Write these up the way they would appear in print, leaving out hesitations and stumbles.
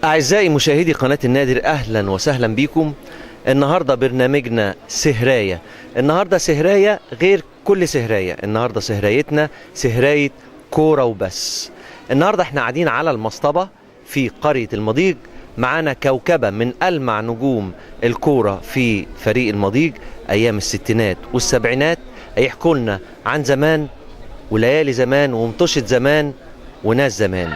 أعزائي مشاهدي قناة النادر، أهلا وسهلا بكم. النهاردة برنامجنا سهراية. النهاردة سهراية غير كل سهراية، النهاردة سهرايتنا سهراية كورة وبس. النهاردة احنا قاعدين على المصطبة في قرية المضيق، معانا كوكبة من ألمع نجوم الكورة في فريق المضيق أيام الستينات والسبعينات، هيحكوا لنا عن زمان وليالي زمان ومطشة زمان وناس زمان.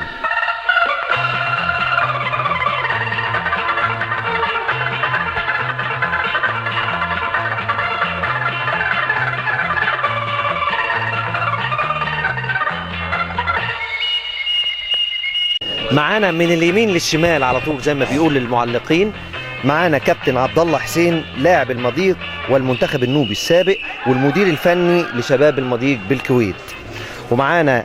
معانا من اليمين للشمال على طول زي ما بيقول المعلقين، معانا كابتن عبد الله حسين لاعب المضيق والمنتخب النوبي السابق والمدير الفني لشباب المضيق بالكويت، ومعانا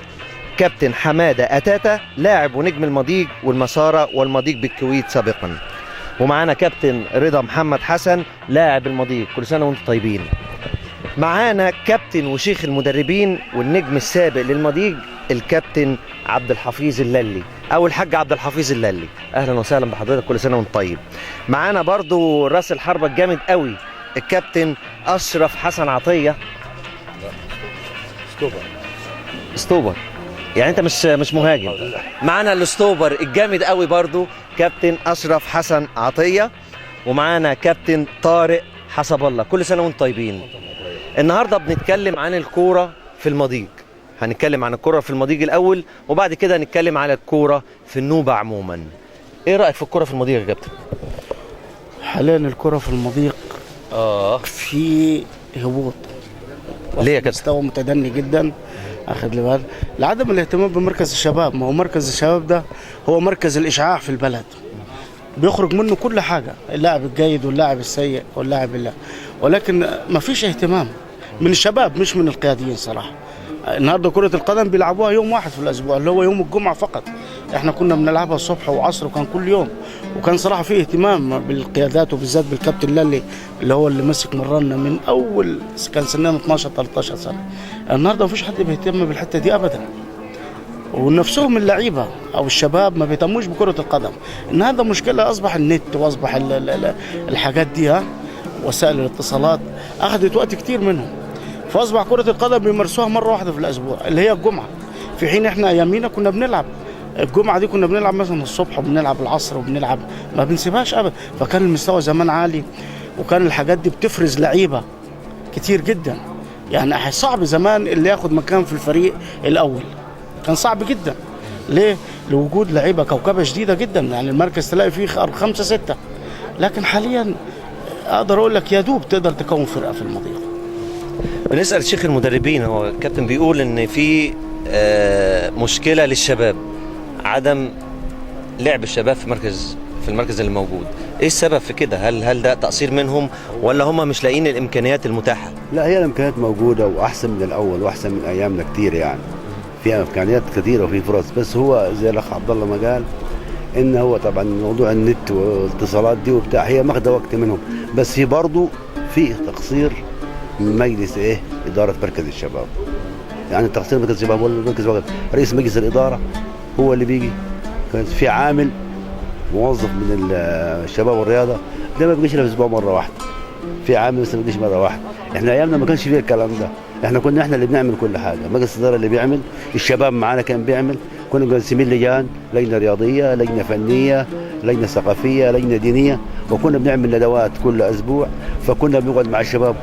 كابتن حماده اتاتا لاعب ونجم المضيق والمساره والمضيق بالكويت سابقا، ومعانا كابتن رضا محمد حسن لاعب المضيق. كل سنه وانتم طيبين. معانا كابتن وشيخ المدربين والنجم السابق للمضيق الكابتن عبد الحفيظ الللي او الحاج عبد الحفيظ الللي. اهلا وسهلا بحضرتك، كل سنه وانت طيب. معانا برضو راس الحربه الجامد قوي الكابتن اشرف حسن عطيه. ستوبر يعني انت مش مهاجم. معانا الاستوبر الجامد قوي برضو كابتن اشرف حسن عطيه، ومعانا كابتن طارق حسب الله. كل سنه وانتم طيبين. النهارده بنتكلم عن الكوره في المضيق، هنتكلم عن الكوره في المضيق الاول وبعد كده هنتكلم على الكوره في النوبه عموما. ايه رايك في الكوره في المضيق يا كابتن؟ حاليا الكرة في المضيق في هبوط. ليه يا كابتن؟ مستوى متدني جدا. اخد لي بالك لعدم الاهتمام بمركز الشباب. ما هو مركز الشباب ده هو مركز الاشعاع في البلد، بيخرج منه كل حاجه، اللاعب الجيد واللاعب السيء واللاعب الله، ولكن ما فيش اهتمام من الشباب مش من القياديين صراحه. النهارده كرة القدم بيلعبوها يوم واحد في الاسبوع اللي هو يوم الجمعة فقط. احنا كنا بنلعبها الصبح وعصر وكان كل يوم، وكان صراحة فيه اهتمام بالقيادات وبالذات بالكابتن للي اللي هو اللي مسك مرنا من اول كان سننا 12 13 سنة. النهارده مفيش حد بيهتم بالحتة دي ابدا. ونفسهم اللعيبة او الشباب ما بيهتموش بكرة القدم. ان هذا مشكلة، اصبح النت واصبح الحاجات دي وسائل الاتصالات اخذت وقت كتير منهم. فاصبح كرة القدم بيمارسوها مرة واحدة في الأسبوع اللي هي الجمعة، في حين احنا أيامينا كنا بنلعب الجمعة دي، كنا بنلعب مثلا الصبح وبنلعب العصر وبنلعب، ما بنسيبهاش أبدا. فكان المستوى زمان عالي، وكان الحاجات دي بتفرز لعيبة كتير جدا. يعني صعب زمان اللي ياخد مكان في الفريق الأول، كان صعب جدا. ليه؟ لوجود لعيبة كوكبة شديدة جدا، يعني المركز تلاقي فيه 5 6. لكن حاليا أقدر أقول لك يا دوب تقدر تكون فرقة في المضيق. بنسأل شيخ المدربين، هو الكابتن بيقول ان في مشكلة للشباب، عدم لعب الشباب في المركز اللي موجود. ايه السبب في كده؟ هل ده تقصير منهم ولا هم مش لاقيين الامكانيات المتاحة؟ لا، هي الامكانيات موجودة واحسن من الاول واحسن من ايامنا كتير، يعني فيها امكانيات كثيرة وفي فرص، بس هو زي الاخ عبد الله ما قال ان هو طبعا موضوع النت والاتصالات دي وبتاع هي ماخذة وقت منهم، بس هي برضه في تقصير من مجلس إدارة مركز الشباب. يعني تقصير مركز الشباب ولا مركز الشباب، رئيس مجلس الإدارة هو اللي بيجي. كان في عامل موظف من الشباب والرياضة ده ما بيجيش إلا في الأسبوع مرة واحدة. في عامل مثلا ما بيجيش مرة واحدة. إحنا أيامنا ما كانش فيه الكلام ده. إحنا اللي بنعمل كل حاجة، مجلس الإدارة اللي بيعمل، الشباب معانا كان بيعمل، كنا مقسمين لجان، لجنة رياضية، لجنة فنية، لجنة ثقافية، لجنة دينية، وكنا بنعمل ندوات كل أسبوع. فكنا بنقعد مع الشباب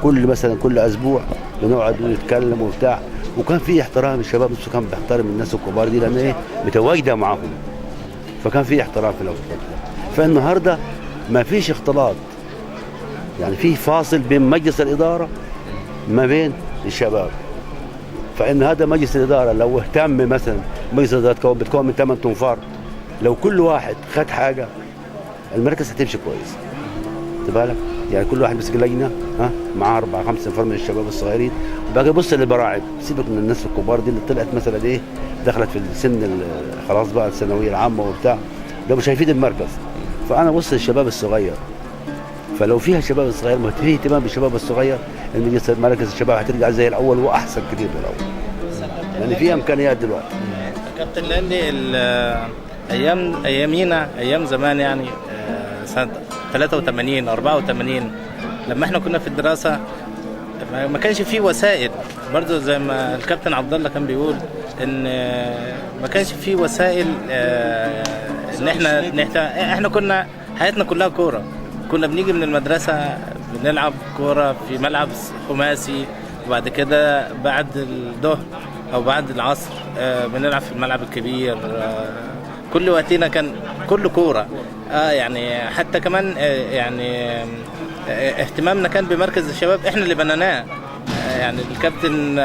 كل أسبوع بنقعد ونتكلم وبتاع، وكان في احترام. الشباب نفسه كان بيحترم الناس الكبار دي لأن متواجدة معهم، فكان في احترام في الأول. فالنهارده ما فيش اختلاط، يعني في فاصل بين مجلس الإدارة ما بين الشباب. فإن هذا مجلس الإدارة لو اهتم، مثلا مجلس الإدارة بتكون من 8 تنفار، لو كل واحد خد حاجة المركز هتمشي كويس. تبالك يعني كل واحد مسك لجنه معاه 4 5 نفر من الشباب الصغيرين، وبقى يبص للبراعم. سيبك من الناس الكبار دي اللي طلعت مثلا دخلت في السن خلاص بقى الثانويه العامه وبتاع، ده مش هيفيد المركز. فانا بص للشباب الصغير، فلو فيها الشباب الصغير ما فيه اهتمام بالشباب الصغير، ان مركز الشباب هترجع زي الاول واحسن كتير من الاول، يعني فيها امكانيات دلوقتي. كابتن لاني ايامينا ايام زمان يعني سنه 83 84 لما احنا كنا في الدراسه ما كانش فيه وسائل، برضو زي ما الكابتن عبد الله كان بيقول ان ما كانش فيه وسائل ان احنا كنا حياتنا كلها كوره. كنا بنيجي من المدرسه بنلعب كوره في ملعب خماسي، وبعد كده بعد الظهر او بعد العصر بنلعب في الملعب الكبير. كل وقتنا كان كله كوره. يعني حتى كمان يعني اهتمامنا كان بمركز الشباب احنا اللي بنيناه. يعني الكابتن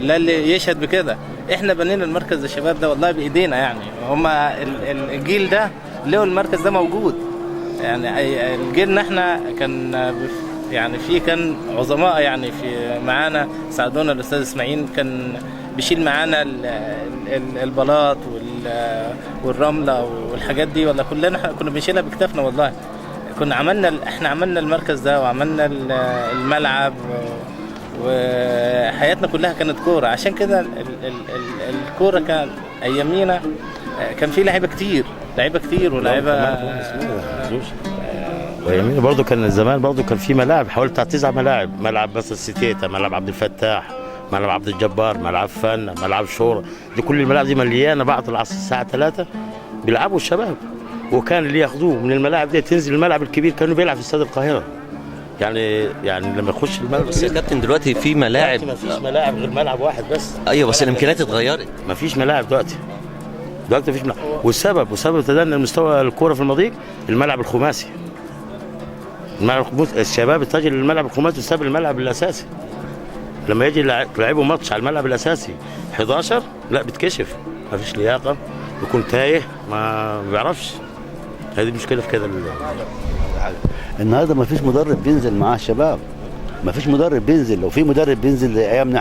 لا اللي يشهد بكده، احنا بنينا المركز الشباب ده والله بايدينا. يعني هما الجيل ده له المركز ده موجود. يعني الجيلنا احنا كان يعني كان عظماء يعني في معانا، ساعدونا الاستاذ اسماعيل كان بيشيل معانا البلاط والرمله والحاجات دي، ولا كلنا كنا بنشيلها بكتافنا والله. احنا عملنا المركز ده وعملنا الملعب، وحياتنا كلها كانت كوره. عشان كده الكوره كان ايامينا كان في لعيبه كتير ولاعيبه ويمين برضه. كان زمان برضه كان في ملاعب حوالي بتاع 9 ملاعب، ملعب مثلا الستيتا، ملعب عبد الفتاح، ملعب عبد الجبار، ملعب فن، ملعب شورى. دي كل الملاعب دي مليانه بعد العصر الساعه 3 بيلعبوا الشباب. وكان اللي ياخذوه من الملاعب دي تنزل الملعب الكبير، كانوا بيلعب في استاد القاهره. يعني لما يخش الملعب بس يا كابتن دلوقتي في ملاعب، ما فيش ملاعب غير ملعب واحد بس. ايوه بس الامكانيات اتغيرت. ما فيش ملاعب دلوقتي ما فيش ملاعب. وسبب تدني المستوى الكوره في المضيق الملعب الخماسي. الشباب اتجه للملعب الخماسي بسبب الملعب الاساسي. لما يجي يلعبوا ماتش على الملعب الاساسي 11 لا بتكشف، ما فيش لياقه، يكون تايه ما بيعرفش. هذه مشكله في كده. النهارده ما فيش مدرب بينزل مع الشباب، ما فيش مدرب بينزل. لو في مدرب بينزل زي ايامنا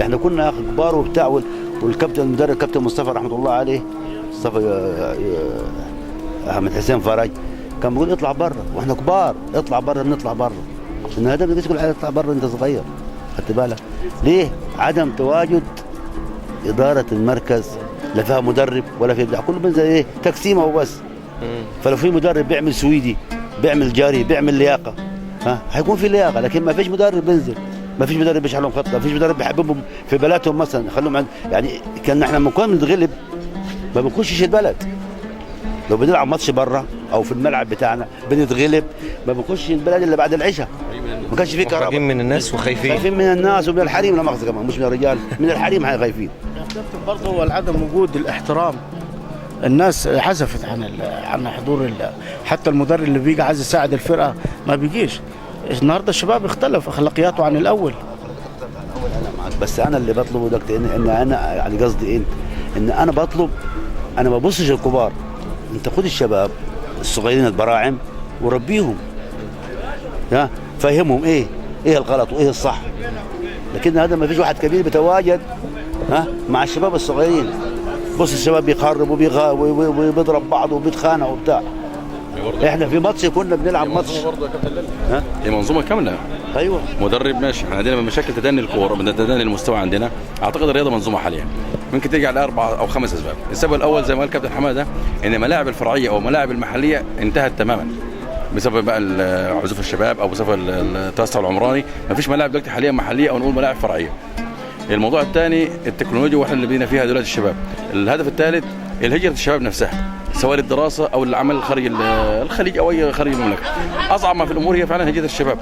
احنا كنا يا اخي كبار وبتاع. والكابتن المدرب كابتن مصطفى رحمه الله عليه، مصطفى احمد حسين فرج، كان بيقول اطلع بره واحنا كبار، اطلع بره بنطلع بره. النهارده ما تقول اطلع بره انت صغير. خدت بالك ليه؟ عدم تواجد اداره المركز، لا فيها مدرب ولا في بتاع، كله بينزل ايه تقسيمه وبس. فلو في مدرب بيعمل سويدي، بيعمل جاري، بيعمل لياقه، هيكون في لياقه. لكن ما فيش مدرب بينزل، ما فيش مدرب بيشرح لهم خطه، ما فيش مدرب بيحببهم في بلدهم مثلا، يخليهم يعني كان احنا لما كنا بنتغلب ما بنخشش البلد. لو بنلعب ماتش بره او في الملعب بتاعنا بنتغلب ما بنخش البلد الا بعد العشاء. ما كانش في كهرباء. خايفين من الناس خايفين من الناس ومن الحريم، لا مؤاخذه كمان مش من الرجال، من الحريم خايفين. برضه هو عدم وجود الاحترام. الناس حذفت عن حضور حتى المدرب اللي بيجي عايز يساعد الفرقه ما بيجيش. النهارده الشباب اختلف اخلاقياته عن الاول. انا معك، بس انا اللي بطلبه دكتور ان انا يعني قصدي ايه؟ ان انا بطلب، انا ما ببصش الكبار، انت خد الشباب الصغيرين البراعم وربيهم، فهمهم ايه الغلط وايه الصح. لكن هذا ما فيش واحد كبير بيتواجد مع الشباب الصغيرين. بص الشباب بيخرب وبيضرب بعض وبيتخانق وبتاع. احنا في ماتش كنا بنلعب ماتش هي منظومه كامله. ايوه مدرب ماشي. احنا عندنا مشاكل تدني الكوره، تدني المستوى عندنا. اعتقد الرياضه منظومه حاليا ممكن ترجع ل4 أو 5 اسباب. السبب الاول زي ما قال كابتن حماده ان ملاعب الفرعيه او ملاعب المحليه انتهت تماما بسبب بقى عزوف الشباب او بسبب التوسع العمراني. ما فيش ملاعب دلوقتي حاليا محليه او نقول ملاعب فرعيه. الموضوع الثاني التكنولوجيا واحنا اللي بينا فيها دلوقتي الشباب. الهدف الثالث الهجره الشباب نفسها سواء للدراسه او العمل خارج الخليج او اي خارج المملكه. اصعب ما في الامور هي فعلا هجره الشباب.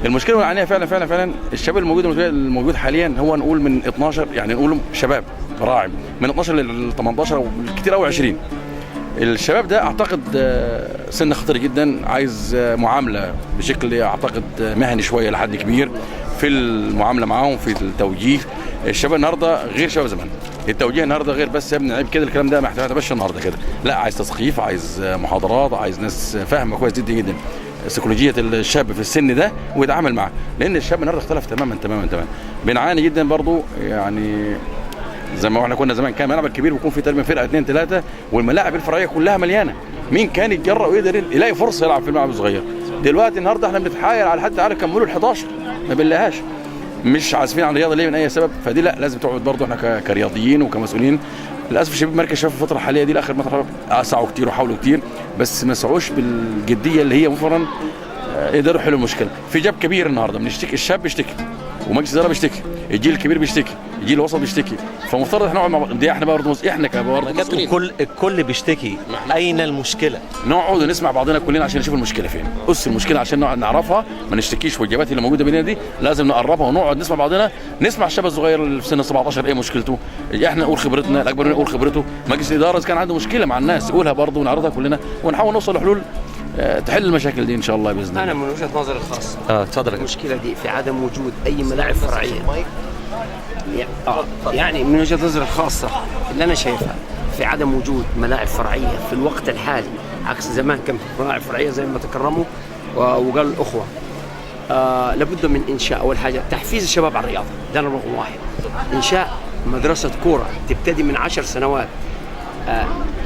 المشكله اللي عليها فعلا الشباب الموجود حاليا هو نقول من 12، يعني نقول شباب براعم من 12 ل 18 او كتير قوي 20. الشباب ده اعتقد سن خطير جدا، عايز معامله بشكل اعتقد مهني شويه لحد كبير في المعامله معاهم في التوجيه. الشباب النهارده غير شباب زمان. التوجيه النهارده غير بس يا ابني عيب كده الكلام ده ما يحتاجش النهارده كده، لا عايز تثقيف، عايز محاضرات، عايز ناس فاهمه كويس جدا سيكولوجيه الشاب في السن ده ويتعامل معاه، لان الشاب النهارده اختلف تماما. بنعاني جدا برضو يعني زي ما احنا كنا زمان كان الملعب الكبير بيكون فيه تقريبا فرقه 2 3 والملاعب الفرعيه كلها مليانه. مين كان يتجرأ ويقدر يلاقي فرصه يلعب في الملعب الصغير؟ دلوقتي النهارده احنا بنتحايل على حد عارف كملوا ال11 ما بنلاقيهاش، مش عازفين عن الرياضه ليه من اي سبب. فدي لا لازم تقعد برضو احنا كرياضيين وكمسؤولين للاسف الشباب مركز الشباب في الفتره الحاليه دي الاخر فتره سعوا كتير وحاولوا كتير، بس ما سعوش بالجديه اللي هي مفرا يقدروا يحلوا المشكله. في جاب كبير النهارده بنشتكي، الشاب بيشتكي ومجلس الاداره بيشتكي، الجيل الكبير بيشتكي، الجيل الوسط بيشتكي، فمفترض احنا نقعد مع دي احنا برضه احنا كابتن الكل بيشتكي، اين المشكله؟ نقعد ونسمع بعضنا كلنا عشان نشوف المشكله فين، المشكله عشان نقعد نعرفها، ما نشتكيش. والجابات اللي موجوده بيننا دي لازم نقربها ونقعد نسمع بعضنا، نسمع الشاب الصغير اللي في سن 17 ايه مشكلته، احنا نقول خبرتنا، الاكبر نقول خبرته، مجلس الاداره اذا كان عنده مشكله مع الناس يقولها برضه ونعرضها كلنا ونحاول نوصل لحلول تحل المشاكل دي ان شاء الله باذن الله. انا من وجهه نظري الخاصه اتفضل. المشكله دي في عدم وجود اي ملاعب فرعيه. يعني من وجهه نظري الخاصه اللي انا شايفها في عدم وجود ملاعب فرعيه في الوقت الحالي، عكس زمان كان في ملاعب فرعيه زي ما تكرموا وقال الاخوه. لابد من انشاء اول حاجه تحفيز الشباب على الرياضه، ده رقم واحد. انشاء مدرسه كوره تبتدي من 10 سنوات،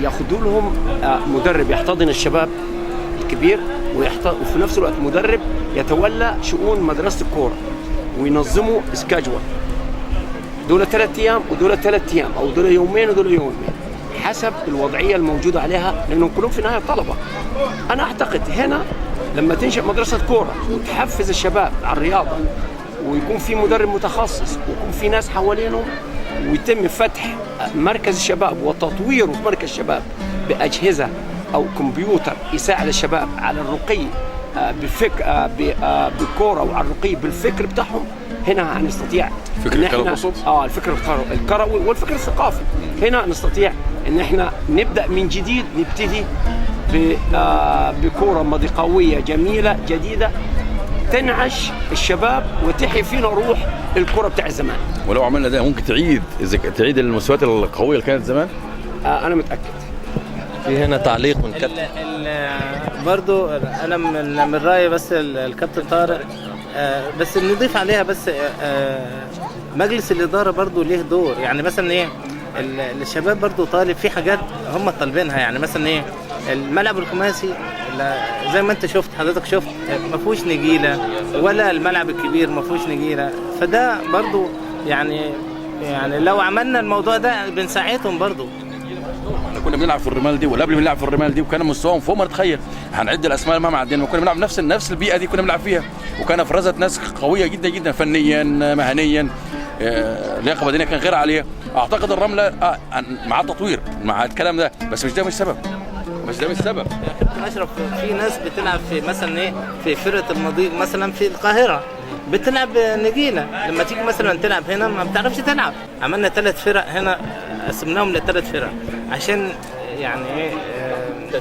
ياخذوا لهم مدرب يحتضن الشباب الكبير وفي نفس الوقت مدرب يتولى شؤون مدرسه الكوره، وينظموا سكاجوال، دول 3 ايام ودول 3 ايام، او دول يومين ودول يومين، حسب الوضعيه الموجوده عليها، لانهم كلهم في النهايه طلبه. انا اعتقد هنا لما تنشأ مدرسه كوره وتحفز الشباب على الرياضه، ويكون في مدرب متخصص ويكون في ناس حوالينهم، ويتم فتح مركز الشباب وتطويره في مركز الشباب باجهزه او كمبيوتر يساعد الشباب على الرقي بالفكر بالكوره، وعلى الرقي بالفكر بتاعهم، هنا هنستطيع فكر الكروي الفكر الكروي والفكر الثقافي. هنا نستطيع ان احنا نبدا من جديد، نبتدي بكوره مضيقويه جميله جديده تنعش الشباب وتحيي فينا روح الكره بتاع زمان. ولو عملنا ده ممكن تعيد المستويات القويه اللي كانت زمان. انا متاكد. في هنا تعليق من كابتن برضو انا من رايي بس الكابتن طارق، بس نضيف عليها بس مجلس الاداره برضو ليه دور. يعني مثلا ايه الشباب برضو طالب في حاجات هم طالبينها، يعني مثلا ايه الملعب الخماسي زي ما انت شفت حضرتك شفت ما فيهوش نجيله، ولا الملعب الكبير ما فيهوش نجيله، فده برضو يعني لو عملنا الموضوع ده بنساعدهم برضو. احنا كنا بنلعب في الرمال دي وقبل بنلعب في الرمال دي وكان مستواهم فوق ما نتخيل. هنعد الاسماء ما عندنا، كنا بنلعب نفس البيئه دي كنا بنلعب فيها، وكان افرزت ناس قويه جدا جدا فنيا مهنيا، لياقه بدنيه كان غير عاليه. اعتقد الرمله مع التطوير مع الكلام ده، بس مش ده مش السبب. يا كابتن اشرف، في ناس بتلعب في مثلا ايه في فرقه المضيق مثلا في القاهره بتلعب نجيله، لما تيجي مثلا تلعب هنا ما بتعرفش تلعب. عملنا 3 فرق هنا، قسمناهم ل3 فرق عشان يعني ايه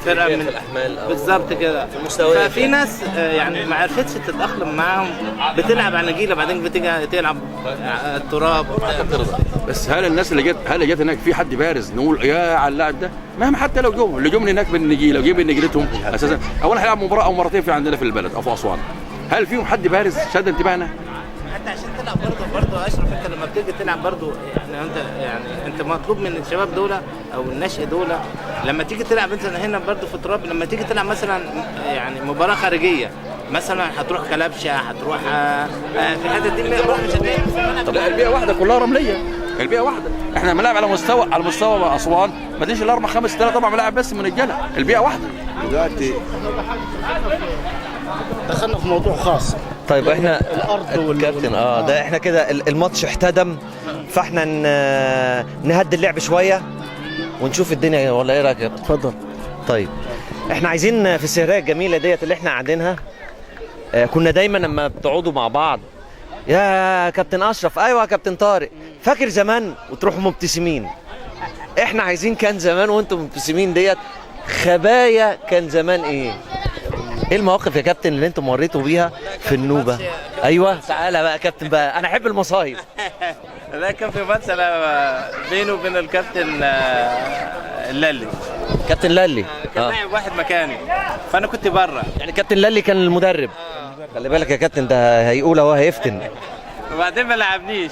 فرقه من بالظبط كده. ففي ناس يعني ما عرفتش تتاقلم معاهم، بتلعب على نجيله بعدين بتيجي تلعب التراب. بس هل الناس اللي جت هناك في حد بارز نقول يا على اللاعب ده؟ مهما حتى لو جم اللي جم هناك بالنجيله وجيب نجيلتهم اساسا، اولا هيلعب مباراه او مرتين في عندنا في البلد او في اسوان، هل فيهم حد بارز شد انتباهنا؟ حتى عشان تلعب برضه اشرف، انت لما بتيجي تلعب برضه انت مطلوب من الشباب دول او النشء دول لما تيجي تلعب انت هنا برضه في التراب، لما تيجي تلعب مثلا يعني مباراه خارجيه مثلا هتروح كلبشه، هتروح في الحته دي مش هتلاقي. طب لا، البيئه واحده كلها رمليه، البيئه واحده. احنا بنلعب على مستوى اسوان ما تجيش ال4 5 3 4 ملاعب بس من رجاله، البيئه واحده. دلوقتي دخلنا في موضوع خاص. طيب احنا الارض والكابتن ده احنا كده الماتش احتدم، فاحنا نهدي اللعب شويه ونشوف الدنيا، ولا ايه رايك يا كابتن؟ اتفضل. طيب احنا عايزين في السهريه الجميله ديت اللي احنا قاعدينها، كنا دايما لما بتقعدوا مع بعض يا كابتن اشرف، ايوه يا كابتن طارق، فاكر زمان وتروحوا مبتسمين. احنا عايزين كان زمان وانتم مبتسمين ديت، خبايا كان زمان ايه المواقف يا كابتن اللي انتم مريتوا بيها في النوبه؟ ايوه تعالى بقى يا كابتن بقى، انا احب المصايب. ده كان في ماتش بينه وبين الكابتن اللالي. كابتن لالي كان لاعب واحد مكاني، فانا كنت بره. يعني كابتن لالي كان المدرب. خلي بالك يا كابتن، ده هيقول اهو هيفتن. وبعدين ما لعبنيش،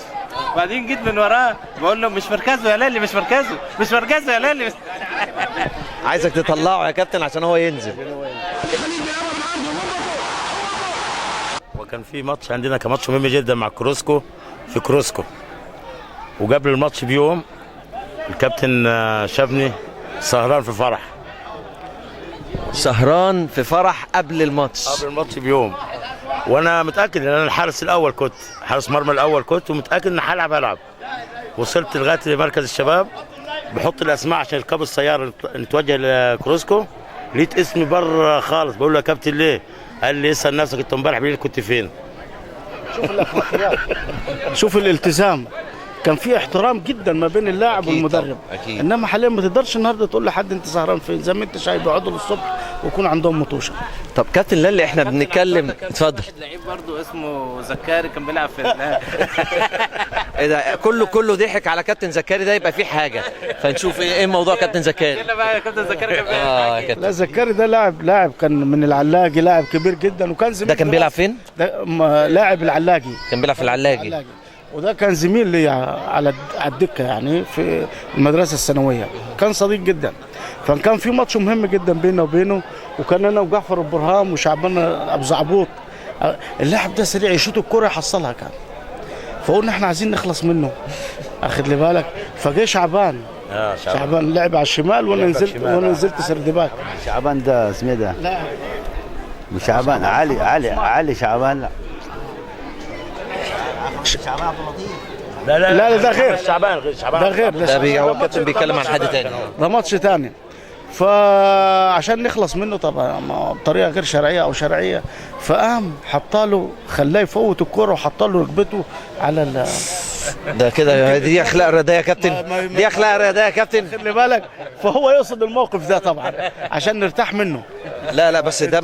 وبعدين جيت من وراه بقول له مش مركزه يا لالي، مش مركزه يا لالي. عايزك تطلعه يا كابتن عشان هو ينزل. وكان في ماتش عندنا كان ماتش مهم جدا مع كروسكو في كروسكو، وقبل الماتش بيوم الكابتن شافني سهران في فرح سهران في فرح قبل الماتش. قبل الماتش بيوم، وانا متاكد ان انا الحارس الاول، كنت حارس مرمى الاول، كنت ومتاكد ان هلعب. وصلت لغايه مركز الشباب، بحط الاسماء عشان ركاب السياره نتوجه لكروسكو، لقيت اسمي بره خالص. بقول له يا كابتن ليه؟ قال لي اسال نفسك انت امبارح بالليل كنت فين؟ شوف الاخلاقيات، شوف الالتزام، كان في احترام جدا ما بين اللاعب أكيد والمدرب. أكيد. انما حاليا ما تقدرش النهارده تقول لحد انت سهران فين، زي ما انت شايف بيقعدوا للصبح ويكون عندهم مطوشه. طب كابتن للي احنا بنتكلم، اتفضل. لعيب برضه اسمه زكاري كان بيلعب في ايه ده كله ضحك على كابتن زكاري، ده يبقى فيه حاجه، فنشوف ايه موضوع كابتن زكاري. لا بقى كابتن زكاري كان اه يا كابتن. لا زكاري ده لاعب كان من العلاجي، لاعب كبير جدا، وكان زميل. ده كان بيلعب فين؟ ده لاعب العلاجي. كان بيلعب في العلاجي. وده كان زميل لي على الدكه يعني في المدرسه الثانويه، كان صديق جدا. فكان في ماتش مهم جدا بيننا وبينه، وكان انا وجعفر البرهام وشعبان ابو زعبوط. اللاعب ده سريع، يشوط الكره يحصلها كان. فقلنا احنا عايزين نخلص منه، اخد لي بالك. فجه شعبان شعبان لعب على الشمال وانا نزلت سردباك. شعبان ده اسمه ده؟ لا مش شعبان، علي شعبان. لا لا ده غير شعبان، غير شعبان، ده غير ده هو الكابتن بيتكلم عن حد تاني. ده ماتش تاني. فعشان نخلص منه طبعا بطريقه غير شرعيه او شرعيه، فقام حطاله، خلاه يفوت الكره وحطاله ركبته على ده كده دي اخلاق رياضيه يا كابتن، دي اخلاق رياضيه يا كابتن. خلي بالك. فهو يقصد الموقف ده طبعا عشان نرتاح منه. لا بس ده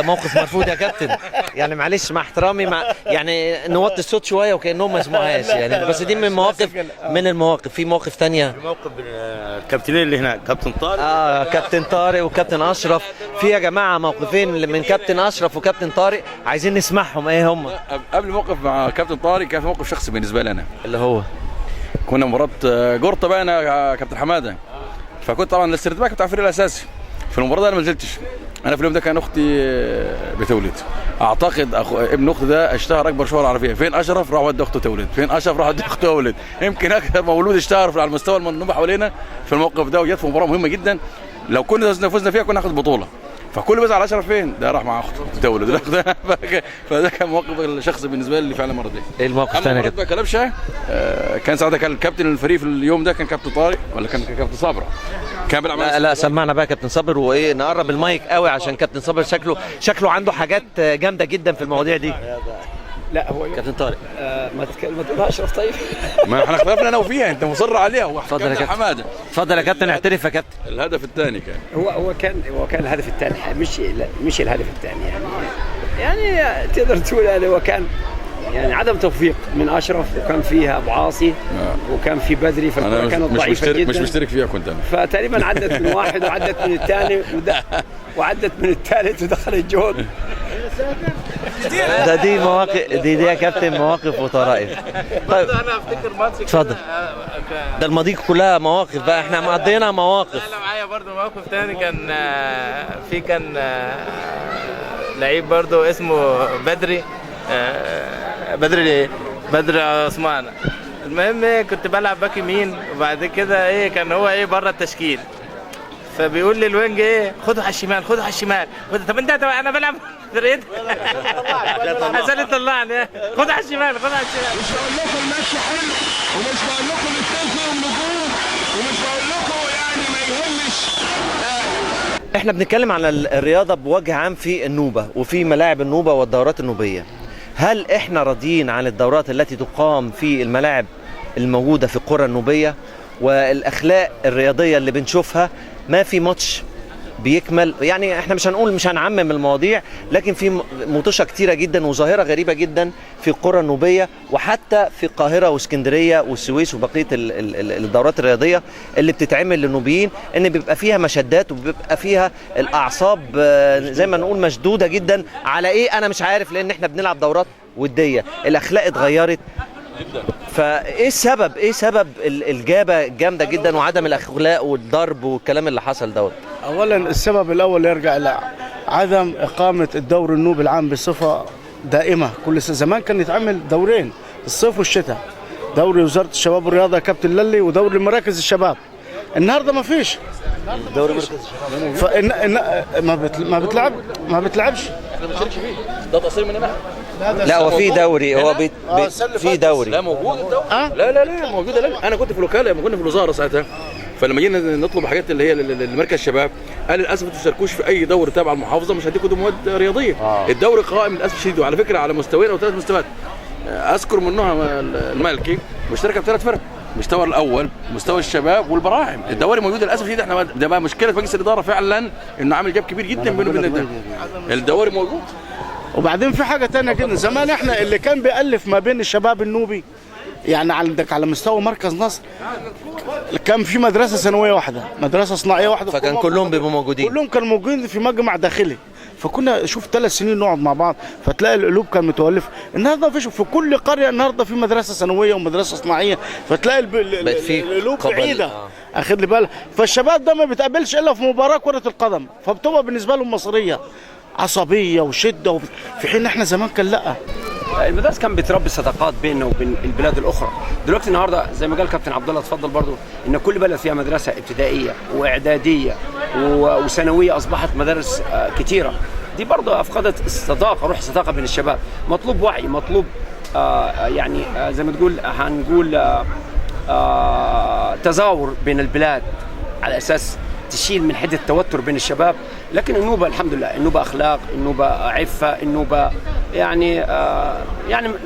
موقف مرفوض يا كابتن، يعني معلش مع احترامي، يعني نوطي الصوت شويه وكانهم ما يسمعوهاش يعني، بس دي من المواقف. في مواقف تانية، في موقف الكابتنين اللي هناك، كابتن طارق كابتن طارق وكابتن اشرف. في يا جماعه موقفين من كابتن اشرف وكابتن طارق عايزين نسمعهم، ايه هم؟ قبل موقف مع كابتن طارق كان في موقف شخصي بالنسبه لي انا، اللي هو كنا مباراه جورطه بقى انا كابتن حماده، فكنت طبعا الاسترداد بتاع الفريق الاساسي في المباراه ده. انا ما نزلتش، انا في اليوم ده كان اختي بتولد، اعتقد ابن اختي ده اشتهر اكبر شهره عربيه. فين اشرف؟ راح ودي اخته تولد، فين اشرف؟ راح ودي اخته تولد. يمكن اكثر مولود اشتهر على المستوى المنوب حوالينا في الموقف ده، وجت في مباراه مهمه جدا، لو كنا فزنا فيها كنا ناخد بطوله. فكل بيزعل اشرف فين؟ ده راح مع اخته تولد. فده كان موقف شخصي بالنسبه لي اللي فعلا مرضي. ايه الموقف الثاني كده؟ كلبشه كان ساعتها كان الكابتن الفريق في اليوم ده كان كابتن طارق ولا كان كابتن صابره؟ كان بيلعب. لا سمعنا بقى كابتن صابر، وايه نقرب المايك قوي عشان كابتن صابر شكله عنده حاجات جامده جدا في المواضيع دي. لا هو كابتن طارق ما تقولها اشرف طيب. ما احنا اختلفنا انا وفيها، انت مصر عليها. اتفضل يا كابتن حماده، اتفضل يا كابتن، اعترف يا كابتن. الهدف الثاني كان هو كان الهدف الثاني، مش الهدف الثاني يعني تقدر تقول يعني هو كان يعني عدم توفيق من اشرف، وكان فيها ابو عاصي وكان في بدري، فالكره كانت ضعيفه جدا. مش مشترك فيها كنت انا، فتقريبا عدت من واحد وعدت من الثاني وعدت من الثالث ودخل الجول. دي مواقف دي يا كابتن، مواقف وطرائف. طيب انا افتكر ماتش اتفضل. ده الماضي كلها مواقف بقى، احنا مقضينا مواقف. لا معايا برضو موقف تاني، كان لعيب برضو اسمه بدري عثمان. المهم كنت بلعب باك يمين، وبعد كده كان هو بره التشكيل، فبيقول لي الوينج خده على الشمال، خده على الشمال. طب انا بلعب فرقتك عشان تطلعني، خد على الشمال، خد على الشمال. مش بقول لكم الماتش حلو، ومش بقول لكم الاثنين فيهم نجوم، ومش بقول لكم يعني ما يهمش. احنا بنتكلم على الرياضه بوجه عام في النوبه وفي ملاعب النوبه والدورات النوبيه. هل احنا راضيين عن الدورات التي تقام في الملاعب الموجوده في القرى النوبيه والاخلاق الرياضيه اللي بنشوفها؟ ما في ماتش بيكمل، يعني احنا مش هنعمم المواضيع، لكن في مطوشه كتيره جدا وظاهره غريبه جدا في القرى النوبيه، وحتى في القاهره واسكندريه والسويس وبقيه الدورات الرياضيه اللي بتتعمل للنوبيين، ان بيبقى فيها مشادات وبيبقى فيها الاعصاب زي ما نقول مشدوده جدا. على ايه؟ انا مش عارف، لان احنا بنلعب دورات وديه، الاخلاق اتغيرت. فايه السبب؟ ايه سبب الجابه الجامده جدا وعدم الاخلاق والضرب والكلام اللي حصل دوت؟ اولا السبب الاول يرجع الى عدم اقامه الدور النوبي العام بصفه دائمه. كل زمان كان يتعمل دورين، الصيف والشتاء. دوري وزاره الشباب والرياضه يا كابتن للي، ودوري مراكز الشباب. النهارده ما فيش دوري مركز الشباب ما بتلعبش. احنا ما بنشاركش فيه، ده تقصير مننا. لا هو في دوري، هو في دوري. لا موجود الدوري. لا موجوده. لا انا كنت في الوكاله لما كنا في الوزاره ساعتها، فلما جينا نطلب حاجات اللي هي المركز الشباب قال للاسف انتوا ما تشاركوش في اي دوري تابع المحافظه، مش هديكم مواد رياضيه. الدوري قائم للاسف الشديد، وعلى فكره على مستويين او 3 مستويات. اذكر منها المالكي مشتركه ب3 فرق، المستوى الاول مستوى الشباب والبراعم. الدوري موجود للاسف الشديد. احنا ده بقى مشكله في مجلس الاداره فعلا، انه عامل جاب كبير جدا بينه وبين ده. الدوري موجود. وبعدين في حاجه ثانيه كده، زمان احنا اللي كان بيألف ما بين الشباب النوبي، يعني عندك على مستوى مركز نصر كان في مدرسه ثانويه واحده، مدرسه صناعيه واحده، فكان كلهم بيبقوا موجودين، كلهم كانوا موجودين في مجمع داخلي. فكنا شوف 3 سنين نقعد مع بعض، فتلاقي القلوب كان متولفه. النهارده مفيش، في كل قريه النهارده في مدرسه ثانويه ومدرسه صناعيه، فتلاقي القلوب بعيده. اخد لي بالك؟ فالشباب ده ما بيتقابلش الا في مباراه كره القدم، فبتبقى بالنسبه لهم مصريه عصبيه وشده، في حين احنا زمان كان لا. المدارس كان بتربي صداقات بيننا وبين البلاد الاخرى. دلوقتي النهارده زي ما قال كابتن عبد الله اتفضل برضو، ان كل بلد فيها مدرسه ابتدائيه واعداديه وثانويه، اصبحت مدارس كتيره. دي برضو افقدت الصداقه، روح الصداقه بين الشباب. مطلوب وعي، مطلوب يعني زي ما تقول هنقول تزاور بين البلاد على اساس تشيل من حده التوتر بين الشباب. لكن النوبه الحمد لله، النوبه اخلاق، النوبه عفه، النوبه يعني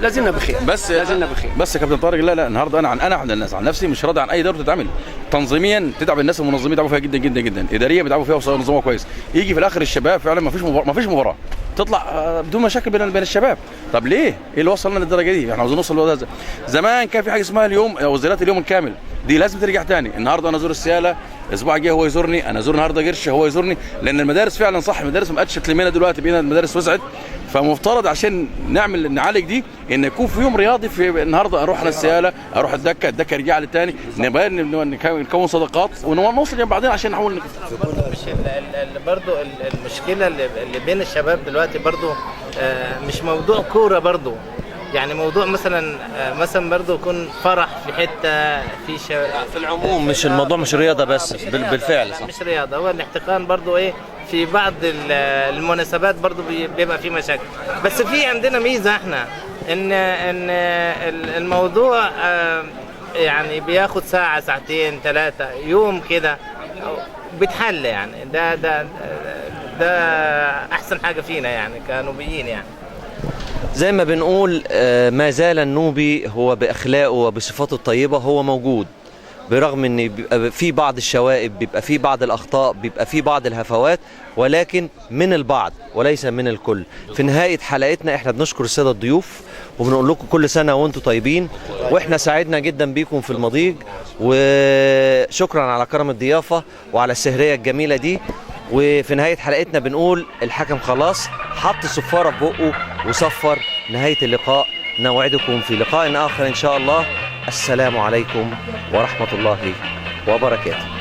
لازلنا بخير. لازلنا بخير. بس يا كابتن طارق، لا النهارده انا عن الناس، عن نفسي مش راضي عن اي دوره تتعمل. تنظيميا تتعب الناس، المنظمين يتعبوا فيها جدا جدا جدا، اداريا بيتعبوا فيها وينظموها كويس. يجي في الاخر الشباب فعلا ما فيش مباراه تطلع بدون مشاكل بين الشباب. طب ليه؟ ايه اللي وصلنا للدرجه دي؟ احنا عاوزين نوصل للوضع. زمان كان في حاجه اسمها اليوم او وزارات اليوم الكامل، دي لازم ترجع تاني. النهارده انا ازور السياله، الاسبوع الجاي هو يزورني، انا ازور النهارده قرش هو يزورني، لان المدارس فعلا صح، المدارس ما بقتش تلمينا دلوقتي، بقينا المدارس وسعت. فمفترض عشان نعالج دي ان يكون في يوم رياضي، في النهارده اروح للسياله، اروح الدكه يرجع لي تاني، نكون صداقات ونوصل جنب بعضين عشان نحاول مش برضو المشكله اللي بين الشباب دلوقتي برضو مش موضوع كوره برضو، يعني موضوع مثلا برضو يكون فرح في حته في العموم، مش الموضوع مش رياضه بس بالفعل صح. مش رياضه، هو الاحتقان برضو في بعض المناسبات برضو بيبقى في مشاكل. بس في عندنا ميزه احنا ان الموضوع يعني بياخد ساعه، ساعتين، 3 يوم كده بتحل. يعني ده احسن حاجه فينا يعني كنوبيين. يعني زي ما بنقول ما زال النوبي هو باخلاقه وبصفاته الطيبه هو موجود، برغم ان بيبقى في بعض الشوائب، بيبقى في بعض الاخطاء، بيبقى في بعض الهفوات، ولكن من البعض وليس من الكل. في نهايه حلقتنا احنا بنشكر الساده الضيوف وبنقول لكم كل سنه وانتم طيبين، واحنا سعدنا جدا بيكم في المضيق، وشكرا على كرم الضيافه وعلى السهريه الجميله دي. وفي نهايه حلقتنا بنقول الحكم خلاص حط الصفاره في بقه وصفر نهايه اللقاء. نوعدكم في لقاء اخر ان شاء الله. السلام عليكم ورحمه الله وبركاته.